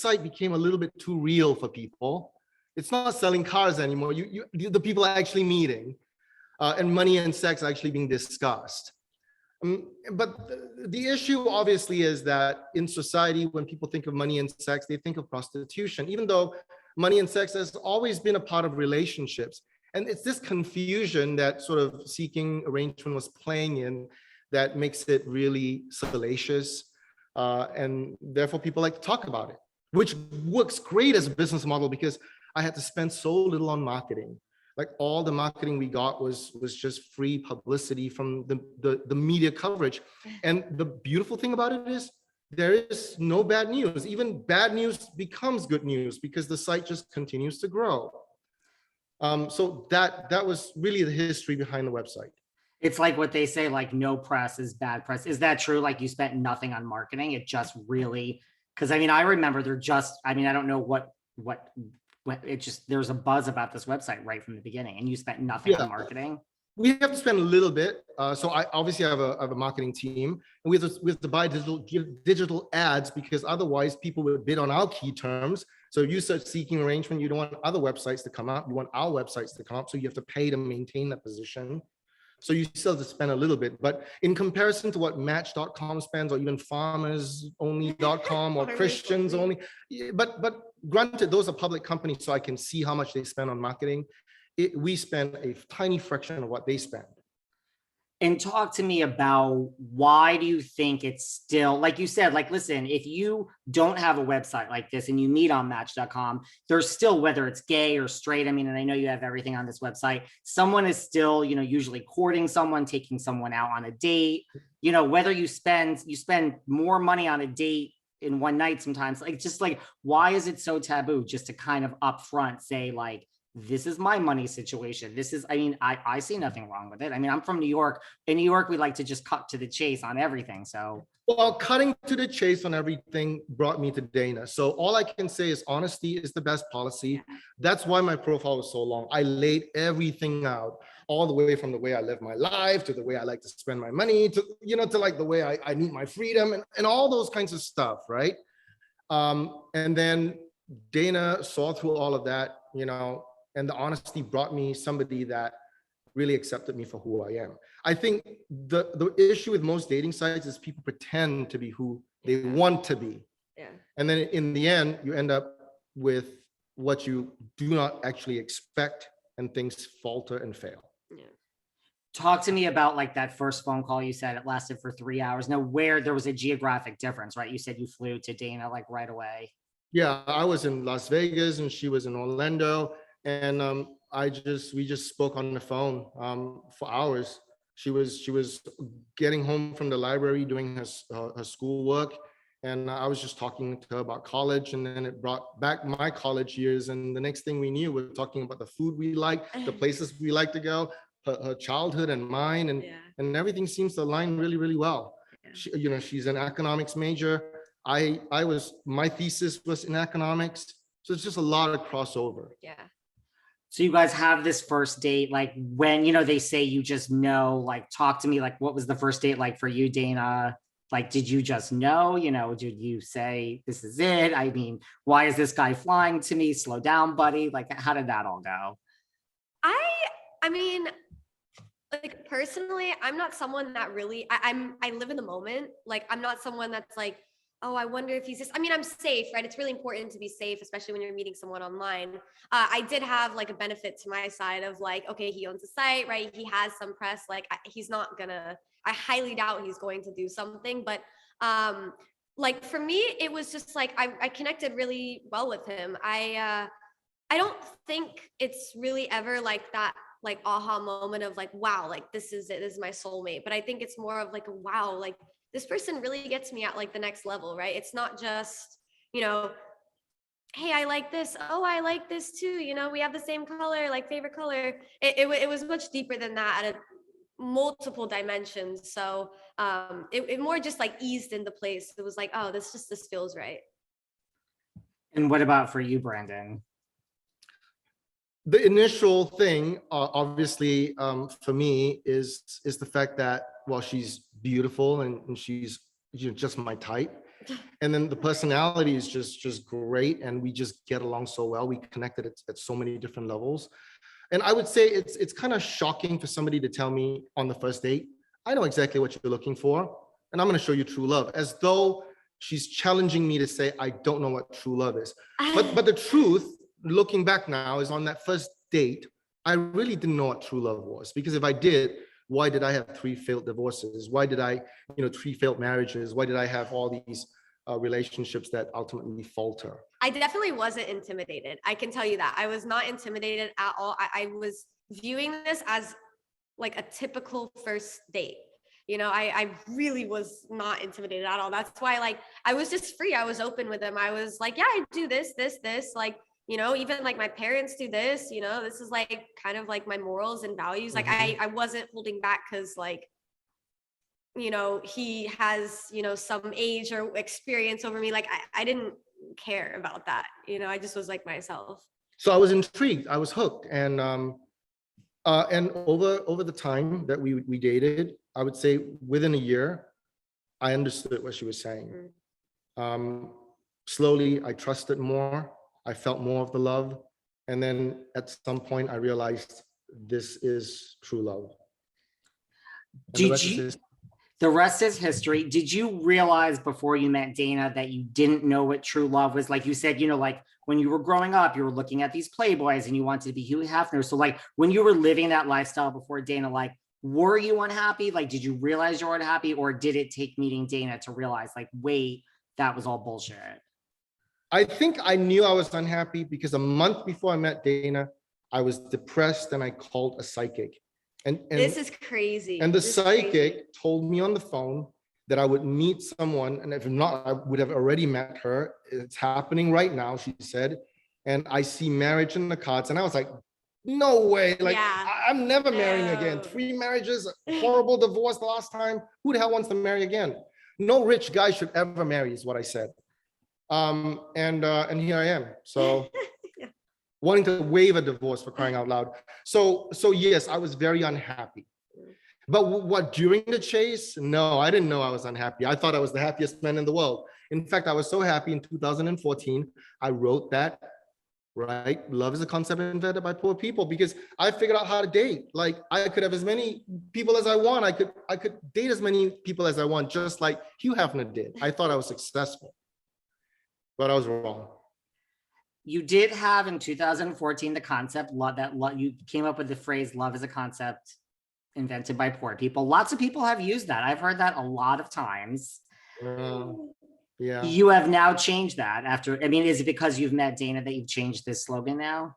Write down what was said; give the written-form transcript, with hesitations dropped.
site became a little bit too real for people. It's not selling cars anymore. The people are actually meeting, and money and sex are actually being discussed. But the issue obviously is that in society, when people think of money and sex, they think of prostitution, even though money and sex has always been a part of relationships. And it's this confusion that sort of Seeking Arrangement was playing in that makes it really salacious. And therefore people like to talk about it, which works great as a business model because I had to spend so little on marketing. Like all the marketing we got was just free publicity from the media coverage. And the beautiful thing about it is there is no bad news. Even bad news becomes good news because the site just continues to grow. So that was really the history behind the website. It's like what they say, like no press is bad press. Is that true? Like you spent nothing on marketing? It just really, because I mean, I remember I don't know what it just, there's a buzz about this website right from the beginning, and you spent nothing on marketing. We have to spend a little bit. So I obviously have a marketing team, and we have to buy digital ads because otherwise people would bid on our key terms. So you search Seeking Arrangement, you don't want other websites to come up, you want our websites to come up, so you have to pay to maintain that position. So you still have to spend a little bit, but in comparison to what Match.com spends, or even FarmersOnly.com or Christians Only, but granted, those are public companies, so I can see how much they spend on marketing. We spend a tiny fraction of what they spend. And talk to me about why do you think it's still, like you said, like, listen, if you don't have a website like this and you meet on Match.com, there's still, whether it's gay or straight, I mean, and I know you have everything on this website, someone is still, usually courting someone, taking someone out on a date, whether you spend more money on a date in one night sometimes, like, just like, why is it so taboo just to kind of upfront say, like, this is my money situation. This is, I mean, I see nothing wrong with it. I mean, I'm from New York. In New York, we like to just cut to the chase on everything. So, well, cutting to the chase on everything brought me to Dana. So all I can say is honesty is the best policy. That's why my profile was so long. I laid everything out, all the way from the way I live my life to the way I like to spend my money to, to like the way I need my freedom and all those kinds of stuff, right? And then Dana saw through all of that, and the honesty brought me somebody that really accepted me for who I am. I think the issue with most dating sites is people pretend to be who they want to be. Yeah. And then in the end, you end up with what you do not actually expect, and things falter and fail. Yeah. Talk to me about like that first phone call. You said it lasted for 3 hours. Now, where there was a geographic difference, right? You said you flew to Dana like right away. Yeah, I was in Las Vegas and she was in Orlando. And we just spoke on the phone for hours. She was getting home from the library doing her schoolwork, and I was just talking to her about college, and then it brought back my college years. And the next thing we knew, we were talking about the food we like, the places we like to go, her childhood and mine, and everything seems to align really, really well. Yeah. She's an economics major. My thesis was in economics, so it's just a lot of crossover. Yeah. So you guys have this first date, like when, they say you just know, like, talk to me, like, what was the first date like for you, Dana? Like, did you just know, did you say, this is it? I mean, why is this guy flying to me? Slow down, buddy. Like, how did that all go? I mean, like, personally, I'm not someone that really, I live in the moment. Like, I'm not someone that's like, oh, I wonder if he's just, I mean, I'm safe, right? It's really important to be safe, especially when you're meeting someone online. I did have like a benefit to my side of like, okay, he owns a site, right? He has some press, like he's not gonna, I highly doubt he's going to do something. But like for me, it was just like, I connected really well with him. I don't think it's really ever like that, like aha moment of like, wow, like this is it, this is my soulmate. But I think it's more of like, wow, like this person really gets me at like the next level, right? It's not just, hey, I like this. Oh, I like this too. We have the same color, like favorite color. It was much deeper than that at multiple dimensions. So it more just like eased into place. It was like, oh, this feels right. And what about for you, Brandon? The initial thing, obviously, for me is the fact that, well, she's beautiful and she's just my type. And then the personality is just great, and we just get along so well. We connected at so many different levels. And I would say it's kind of shocking for somebody to tell me on the first date, I know exactly what you're looking for, and I'm going to show you true love, as though she's challenging me to say, I don't know what true love is. But the truth, looking back now, is on that first date, I really didn't know what true love was, because if I did, why did I have 3 failed divorces? Why did I, 3 failed marriages? Why did I have all these relationships that ultimately falter? I definitely wasn't intimidated. I can tell you that. I was not intimidated at all. I was viewing this as like a typical first date. I really was not intimidated at all. That's why, like, I was just free. I was open with him. I was like, yeah, I do this, like, even like my parents do this, this is like kind of like my morals and values. Like I wasn't holding back because like, he has, some age or experience over me. Like I didn't care about that. I just was like myself. So I was intrigued. I was hooked. And over the time that we dated, I would say within a year, I understood what she was saying. Slowly, I trusted more. I felt more of the love. And then at some point, I realized this is true love. The rest is history. Did you realize before you met Dana that you didn't know what true love was? Like you said, like when you were growing up, you were looking at these Playboys and you wanted to be Hugh Hefner. So like when you were living that lifestyle before Dana, like, were you unhappy? Like, did you realize you were unhappy, or did it take meeting Dana to realize like, wait, that was all bullshit? I think I knew I was unhappy because a month before I met Dana, I was depressed and I called a psychic. And this is crazy. And the psychic told me on the phone that I would meet someone, and if not, I would have already met her. It's happening right now, she said. And I see marriage in the cards. And I was like, no way. Like, yeah. I'm never marrying again. 3 marriages, horrible divorce the last time. Who the hell wants to marry again? No rich guy should ever marry, is what I said. And here I am. So wanting to waive a divorce, for crying out loud. So yes, I was very unhappy. But what, during the chase? No, I didn't know I was unhappy. I thought I was the happiest man in the world. In fact, I was so happy in 2014, I wrote that, right? Love is a concept invented by poor people, because I figured out how to date. Like, I could have as many people as I want. I could date as many people as I want, just like Hugh Hefner did. I thought I was successful, but I was wrong. You did have in 2014 the concept you came up with the phrase "love is a concept invented by poor people." Lots of people have used that. I've heard that a lot of times. Yeah. You have now changed that after. I mean, is it because you've met Dana that you've changed this slogan now?